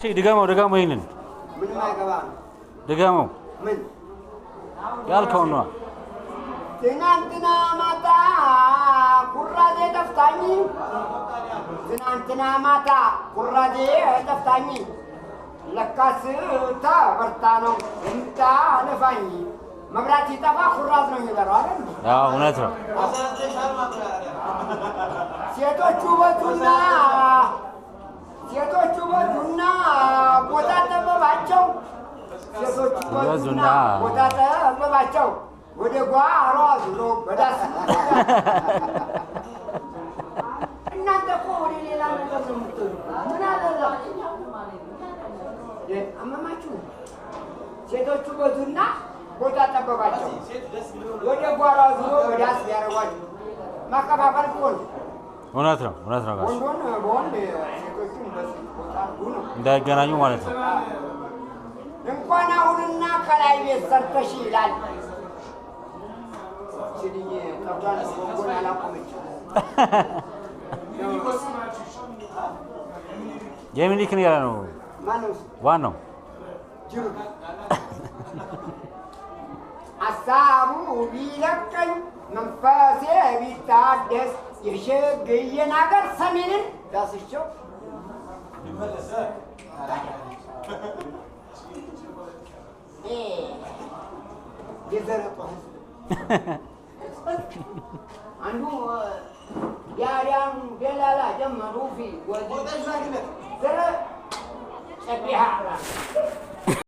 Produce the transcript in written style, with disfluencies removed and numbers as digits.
ድገመው ይሄንን ምንም አይገባም። ድገመው ምን ያልከውን ነው። ትናንትና ማታ ኩራዜ ጠፍታኝ፣ ትናንትና ማታ ኩራዜ ጠፍታኝ፣ ለካስ ተበርታ ነው የምታነፋኝ። መብራት ሲጠፋ ኩራዝ ነው የሚበራው አይደል? አዎ እውነት ነው። ሴቶቹ በዙና ቦታ ጠበባቸው፣ ሴቶቹ በዙና ቦታ ጠበባቸው፣ ወደ ጓሮ ዙሮ በዳስ እናንተ እኮ ወደ ሌላ ነገር ነው የምትሉ። ምን አለዛ አመማችሁ? ሴቶቹ በዙና ቦታ ጠበባቸው፣ ወደ ጓሮ ዙሮ በዳስ ቢያደርጓቸው ማከፋፈል እኮ ነው። እውነት ነው ጋሽ። ወንዶን በወንድ ሴቶቹን በሴት ቦታ ነው እንዳይገናኙ ማለት ነው። እንኳን አሁንና ከላይ ቤት ሰርተሽ ይላል ሲልኝ ጠብዳን ወንጎን አላቆመች። የሚኒክን ያለ ነው ማነው ዋናው ጅሩ አሳቡ ቢለቀኝ መንፈሴ ቢታደስ የሸገየን አገር ሰሜንን ዳስቸው የዘረጠ አንዱ ያዳም ደላላ ጀመሩ ፊ ወደ ዘረ ጨቢሃ